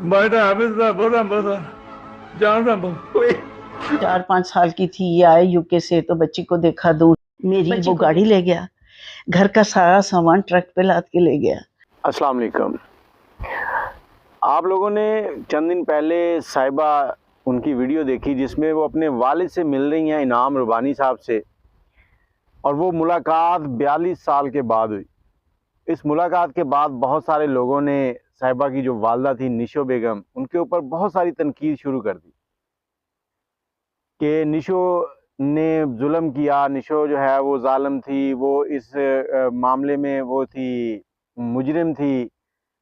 बेटा हाफिज साहब बोला बोला जान रहा हूँ। 4-5 साल की थी, ये आए यूके से, तो बच्ची को देखा दूर, मेरी वो गाड़ी ले गया, घर का सारा सामान ट्रक पे लाद के ले गया। अस्सलाम वालेकुम। आप लोगों ने चंद दिन पहले साहिबा उनकी वीडियो देखी जिसमें वो अपने वालिद से मिल रही हैं, इनाम रबानी साहब से, और वो मुलाकात 42 साल के बाद हुई। इस मुलाकात के बाद बहुत सारे लोगों ने साहिबा की जो वालदा थी निशो बेगम, उनके ऊपर बहुत सारी तनकीद शुरू कर दी कि निशो ने जुल्म किया, निशो जो है वो जालिम थी, वो इस मामले में वो थी, मुजरिम थी,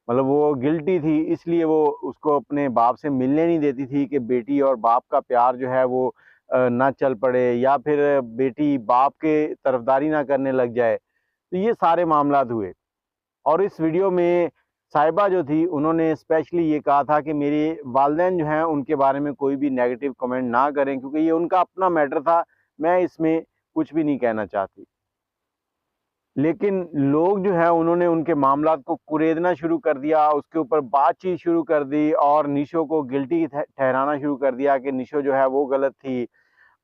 मतलब वो गिल्टी थी, इसलिए वो उसको अपने बाप से मिलने नहीं देती थी कि बेटी और बाप का प्यार जो है वो ना चल पड़े, या फिर बेटी बाप के तरफदारी ना करने लग जाए। तो ये सारे मामलात हुए, और इस वीडियो में साहिबा जो थी उन्होंने स्पेशली ये कहा था कि मेरे वालिदैन जो हैं उनके बारे में कोई भी नेगेटिव कमेंट ना करें, क्योंकि ये उनका अपना मैटर था, मैं इसमें कुछ भी नहीं कहना चाहती। लेकिन लोग जो है उन्होंने उनके मामलात को कुरेदना शुरू कर दिया, उसके ऊपर बातचीत शुरू कर दी, और निशो को गिल्टी ठहराना शुरू कर दिया कि निशो जो है वो गलत थी।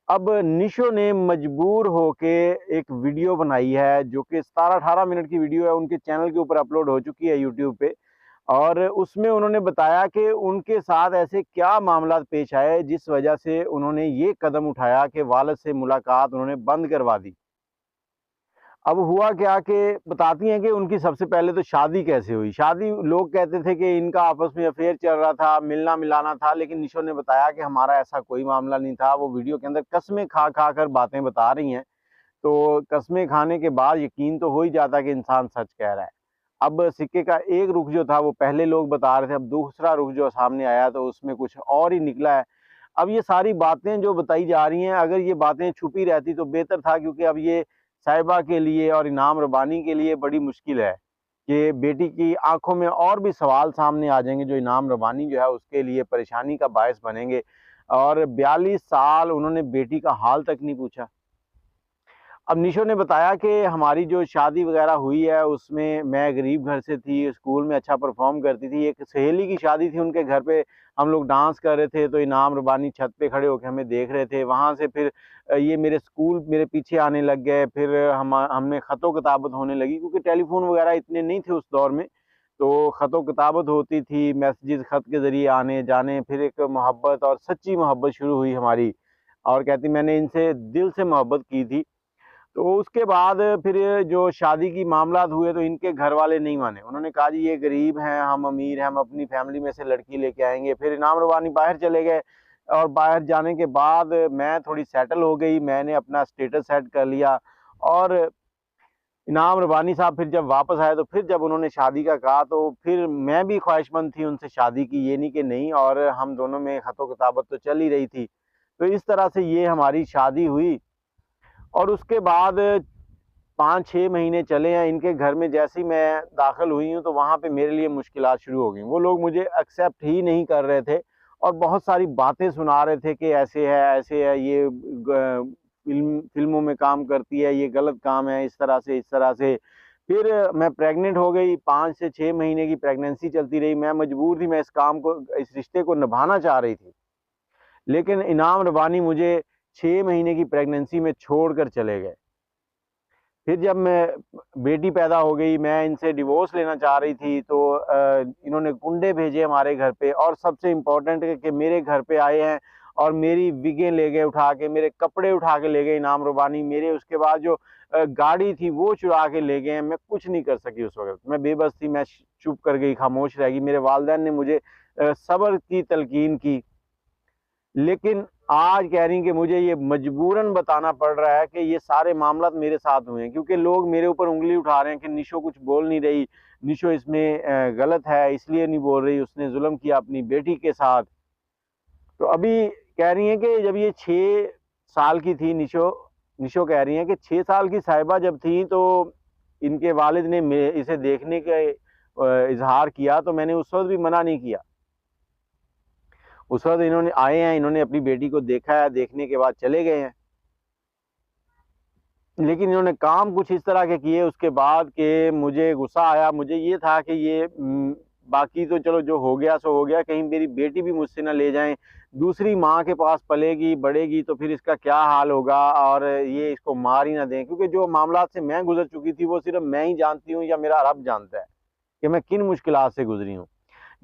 अब निशो ने मजबूर होके एक वीडियो बनाई है जो कि 17-18 मिनट की वीडियो है, उनके चैनल के ऊपर अपलोड हो चुकी है यूट्यूब पे, और उसमें उन्होंने बताया कि उनके साथ ऐसे क्या मामला पेश आए जिस वजह से उन्होंने ये कदम उठाया कि वालिद से मुलाकात उन्होंने बंद करवा दी। अब हुआ क्या कि बताती हैं कि उनकी सबसे पहले तो शादी कैसे हुई। शादी, लोग कहते थे कि इनका आपस में अफेयर चल रहा था, मिलना मिलाना था, लेकिन निशो ने बताया कि हमारा ऐसा कोई मामला नहीं था। वो वीडियो के अंदर कस्में खा खा कर बातें बता रही हैं, तो कस्में खाने के बाद यकीन तो हो ही जाता कि इंसान सच कह रहा है। अब सिक्के का एक रुख जो था वो पहले लोग बता रहे थे, अब दूसरा रुख जो सामने आया तो उसमें कुछ और ही निकला है। अब ये सारी बातें जो बताई जा रही हैं, अगर ये बातें छुपी रहती तो बेहतर था, क्योंकि अब ये साहिबा के लिए और इनाम रबानी के लिए बड़ी मुश्किल है कि बेटी की आंखों में और भी सवाल सामने आ जाएंगे जो इनाम रबानी जो है उसके लिए परेशानी का बायस बनेंगे। और 42 साल उन्होंने बेटी का हाल तक नहीं पूछा। अब निशो ने बताया कि हमारी जो शादी वगैरह हुई है उसमें मैं गरीब घर से थी, स्कूल में अच्छा परफॉर्म करती थी, एक सहेली की शादी थी उनके घर पे, हम लोग डांस कर रहे थे तो इनाम रबानी छत पे खड़े होकर हमें देख रहे थे। वहाँ से फिर ये मेरे स्कूल मेरे पीछे आने लग गए, फिर हमने ख़तो किताबत होने लगी, क्योंकि टेलीफोन वगैरह इतने नहीं थे उस दौर में, तो ख़तो किताबत होती थी, मैसेजेस ख़त के ज़रिए आने जाने, फिर एक मोहब्बत और सच्ची मोहब्बत शुरू हुई हमारी, और कहती मैंने इनसे दिल से मोहब्बत की थी। तो उसके बाद फिर जो शादी की मामलात हुए तो इनके घर वाले नहीं माने, उन्होंने कहा जी ये गरीब हैं, हम अमीर हैं, हम अपनी फैमिली में से लड़की लेके आएंगे। फिर इनाम रबानी बाहर चले गए, और बाहर जाने के बाद मैं थोड़ी सेटल हो गई, मैंने अपना स्टेटस सेट कर लिया, और इनाम रबानी साहब फिर जब वापस आए तो फिर जब उन्होंने शादी का कहा तो फिर मैं भी ख्वाहिशमंद थी उनसे शादी की, ये नहीं कि नहीं, और हम दोनों में ख़तो किताबत तो चल ही रही थी। तो इस तरह से ये हमारी शादी हुई, और उसके बाद 5-6 महीने चले हैं इनके घर में। जैसे ही मैं दाखिल हुई हूँ तो वहाँ पे मेरे लिए मुश्किलात शुरू हो गई। वो लोग मुझे एक्सेप्ट ही नहीं कर रहे थे, और बहुत सारी बातें सुना रहे थे कि ऐसे है, ये फिल्मों में काम करती है, ये गलत काम है, इस तरह से इस तरह से। फिर मैं प्रेग्नेंट हो गई, 5 से 6 महीने की प्रेगनेंसी चलती रही। मैं मजबूर थी, मैं इस रिश्ते को निभाना चाह रही थी, लेकिन इनाम रबानी मुझे 6 महीने की प्रेगनेंसी में छोड़कर चले गए। फिर जब मैं बेटी पैदा हो गई, मैं इनसे डिवोर्स लेना चाह रही थी, तो इन्होंने गुंडे भेजे हमारे घर पे, और सबसे इम्पोर्टेंट है कि मेरे घर पे आए हैं और मेरी विगें ले गए उठा के, मेरे कपड़े उठा के ले गए इनाम रबानी मेरे, उसके बाद जो गाड़ी थी वो चुरा के ले गए हैं। मैं कुछ नहीं कर सकी उस वक्त, मैं बेबस थी, मैं चुप कर गई, खामोश रह गई। मेरे वालिदैन ने मुझे सब्र की तलकीन की, लेकिन आज कह रही कि मुझे ये मजबूरन बताना पड़ रहा है कि ये सारे मामला मेरे साथ हुए हैं, क्योंकि लोग मेरे ऊपर उंगली उठा रहे हैं कि निशो कुछ बोल नहीं रही, निशो इसमें गलत है इसलिए नहीं बोल रही, उसने जुल्म किया अपनी बेटी के साथ। तो अभी कह रही हैं कि जब ये 6 साल की थी निशो, निशो कह रही हैं कि 6 साल की साहिबा जब थी तो इनके वालिद ने इसे देखने का इजहार किया, तो मैंने उस वक्त भी मना नहीं किया। उस वक्त इन्होंने आए हैं, इन्होंने अपनी बेटी को देखा है, देखने के बाद चले गए हैं, लेकिन इन्होंने काम कुछ इस तरह के किए उसके बाद कि मुझे गुस्सा आया। मुझे ये था कि ये बाकी तो चलो जो हो गया सो हो गया, कहीं मेरी बेटी भी मुझसे ना ले जाएं, दूसरी माँ के पास पलेगी बढ़ेगी तो फिर इसका क्या हाल होगा, और ये इसको मार ही ना दें। क्योंकि जो मामला से मैं गुजर चुकी थी वो सिर्फ मैं ही जानती हूँ या मेरा रब जानता है कि मैं किन मुश्किलात से गुजरी हूँ।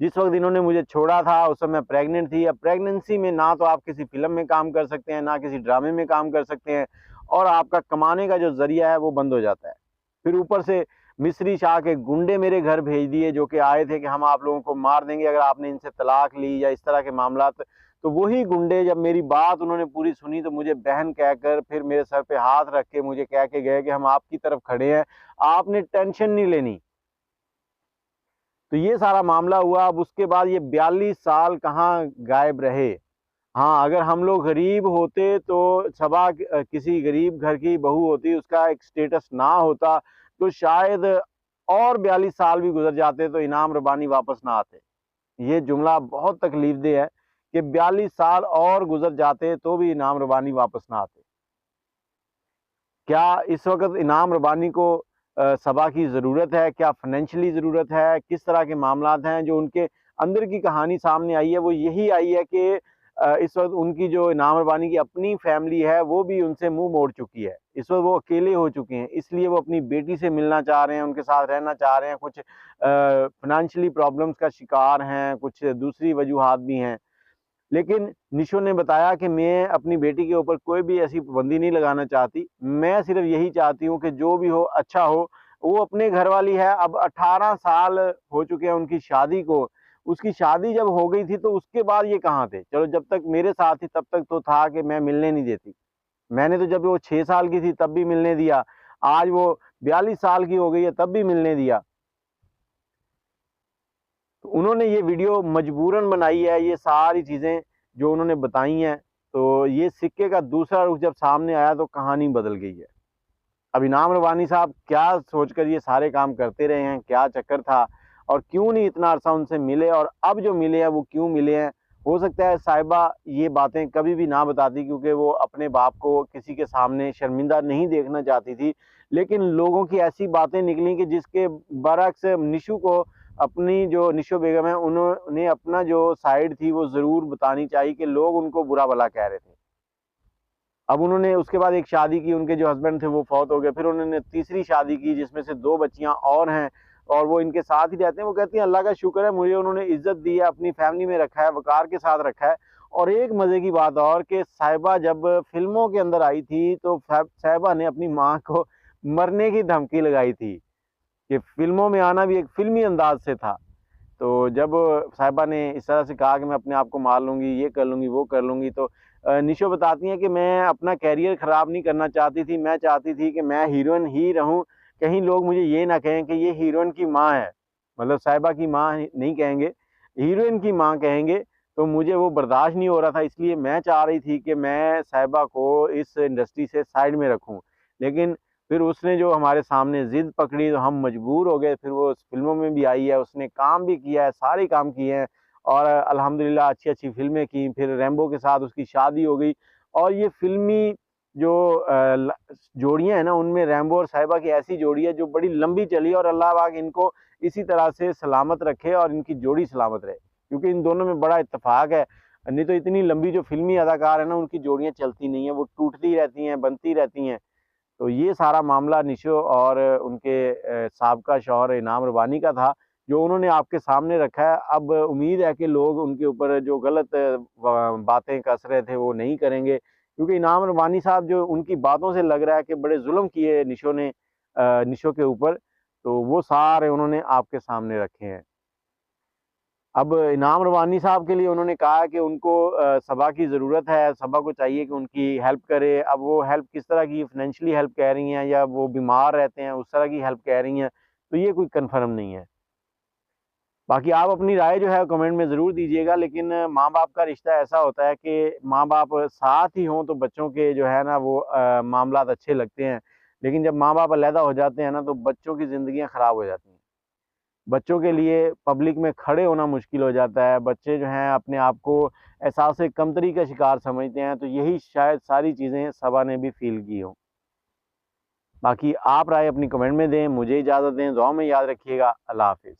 जिस वक्त इन्होंने मुझे छोड़ा था उस समय प्रेग्नेंट थी। अब प्रेगनेंसी में ना तो आप किसी फिल्म में काम कर सकते हैं, ना किसी ड्रामे में काम कर सकते हैं, और आपका कमाने का जो जरिया है वो बंद हो जाता है। फिर ऊपर से मिस्री शाह के गुंडे मेरे घर भेज दिए, जो कि आए थे कि हम आप लोगों को मार देंगे अगर आपने इनसे तलाक ली या इस तरह के मामला। तो वही गुंडे जब मेरी बात उन्होंने पूरी सुनी तो मुझे बहन कहकर फिर मेरे सर पे हाथ रख के मुझे कह के गए कि हम आपकी तरफ खड़े हैं, आपने टेंशन नहीं लेनी। तो ये सारा मामला हुआ। अब उसके बाद ये 42 साल कहाँ गायब रहे। हाँ, अगर हम लोग गरीब होते तो सबा किसी गरीब घर की बहू होती, उसका एक स्टेटस ना होता, तो शायद और 42 साल भी गुजर जाते तो इनाम रबानी वापस ना आते। ये जुमला बहुत तकलीफदेह है कि 42 साल और गुजर जाते तो भी इनाम रबानी वापस ना आते। क्या इस वक्त इनाम रबानी को सबा की ज़रूरत है? क्या फाइनेंशियली ज़रूरत है? किस तरह के मामलात हैं? जो उनके अंदर की कहानी सामने आई है वो यही आई है कि इस वक्त उनकी जो इनाम रबानी की अपनी फैमिली है वो भी उनसे मुंह मोड़ चुकी है। इस वक्त वो अकेले हो चुके हैं, इसलिए वो अपनी बेटी से मिलना चाह रहे हैं, उनके साथ रहना चाह रहे हैं। कुछ फाइनेंशियली प्रॉब्लम्स का शिकार हैं, कुछ दूसरी वजूहात भी हैं। लेकिन निशो ने बताया कि मैं अपनी बेटी के ऊपर कोई भी ऐसी पाबंदी नहीं लगाना चाहती, मैं सिर्फ यही चाहती हूँ कि जो भी हो अच्छा हो। वो अपने घर वाली है, अब 18 साल हो चुके हैं उनकी शादी को। उसकी शादी जब हो गई थी तो उसके बाद ये कहाँ थे? चलो जब तक मेरे साथ थी तब तक तो था कि मैं मिलने नहीं देती। मैंने तो जब वो 6 साल की थी तब भी मिलने दिया, आज वो 42 साल की हो गई है तब भी मिलने दिया। तो उन्होंने ये वीडियो मजबूरन बनाई है, ये सारी चीज़ें जो उन्होंने बताई हैं। तो ये सिक्के का दूसरा रुख जब सामने आया तो कहानी बदल गई है। अब इनाम रबानी साहब क्या सोचकर ये सारे काम करते रहे हैं, क्या चक्कर था, और क्यों नहीं इतना अरसा उनसे मिले, और अब जो मिले हैं वो क्यों मिले हैं? हो सकता है साहिबा ये बातें कभी भी ना बताती, क्योंकि वो अपने बाप को किसी के सामने शर्मिंदा नहीं देखना चाहती थी। लेकिन लोगों की ऐसी बातें निकली कि जिसके बरअक्स निशु को, अपनी जो निशो बेगम है, उन्होंने अपना जो साइड थी वो ज़रूर बतानी चाहिए कि लोग उनको बुरा भला कह रहे थे। अब उन्होंने उसके बाद एक शादी की, उनके जो हस्बैंड थे वो फौत हो गए। फिर उन्होंने तीसरी शादी की जिसमें से 2 बच्चियां और हैं, और वो इनके साथ ही रहते हैं। वो कहती हैं अल्लाह का शुक्र है मुझे उन्होंने इज्जत दी है, अपनी फैमिली में रखा है, वकार के साथ रखा है। और एक मज़े की बात और कि साहिबा जब फिल्मों के अंदर आई थी तो साहिबा ने अपनी माँ को मरने की धमकी लगाई थी कि फिल्मों में आना भी एक फिल्मी अंदाज से था। तो जब साहिबा ने इस तरह से कहा कि मैं अपने आप को मार लूँगी, ये कर लूँगी, वो कर लूँगी, तो निशो बताती हैं कि मैं अपना करियर ख़राब नहीं करना चाहती थी। मैं चाहती थी कि मैं हीरोइन ही रहूँ, कहीं लोग मुझे ये ना कहें कि ये हीरोइन की माँ है। मतलब साहिबा की माँ नहीं कहेंगे, हीरोइन की माँ कहेंगे। तो मुझे वो बर्दाश्त नहीं हो रहा था, इसलिए मैं चाह रही थी कि मैं साहिबा को इस इंडस्ट्री से साइड में रखूँ। लेकिन फिर उसने जो हमारे सामने ज़िद पकड़ी तो हम मजबूर हो गए। फिर वो फ़िल्मों में भी आई है, उसने काम भी किया है, सारे काम किए हैं, और अल्हम्दुलिल्लाह अच्छी-अच्छी फ़िल्में की। फिर रैम्बो के साथ उसकी शादी हो गई। और ये फ़िल्मी जो जोड़ियाँ हैं ना, उनमें रैम्बो और साहिबा की ऐसी जोड़ी है जो बड़ी लंबी चली, और अल्लाह पाक इनको इसी तरह से सलामत रखे और इनकी जोड़ी सलामत रहे, क्योंकि इन दोनों में बड़ा इत्तेफ़ाक है। नहीं तो इतनी लंबी जो फ़िल्मी अदाकार है ना, उनकी जोड़ियाँ चलती नहीं हैं, वो टूटती रहती हैं, बनती रहती हैं। तो ये सारा मामला निशो और उनके साबका शौहर इनाम रबानी का था, जो उन्होंने आपके सामने रखा है। अब उम्मीद है कि लोग उनके ऊपर जो गलत बातें कस रहे थे वो नहीं करेंगे, क्योंकि इनाम रबानी साहब जो उनकी बातों से लग रहा है कि बड़े जुल्म किए निशो ने निशो के ऊपर, तो वो सारे उन्होंने आपके सामने रखे हैं। अब इनाम रबानी साहब के लिए उन्होंने कहा कि उनको सबा की ज़रूरत है, सबा को चाहिए कि उनकी हेल्प करे। अब वो हेल्प किस तरह की, फाइनेंशियली हेल्प कह रही हैं या वो बीमार रहते हैं उस तरह की हेल्प कह रही हैं, तो ये कोई कन्फर्म नहीं है। बाकी आप अपनी राय जो है कमेंट में ज़रूर दीजिएगा। लेकिन माँ-बाप का रिश्ता ऐसा होता है कि माँ-बाप साथ ही हों तो बच्चों के जो है ना वो मामलात अच्छे लगते हैं। लेकिन जब माँ-बाप अलहदा हो जाते हैं ना तो बच्चों की ज़िंदगियाँ ख़राब हो जाती हैं। बच्चों के लिए पब्लिक में खड़े होना मुश्किल हो जाता है। बच्चे जो हैं अपने आप को एहसास कमतरी का शिकार समझते हैं। तो यही शायद सारी चीज़ें सबा ने भी फ़ील की हों। बाकी आप राय अपनी कमेंट में दें। मुझे इजाज़त दें। दुआ में याद रखिएगा। अल्लाह हाफ़िज़।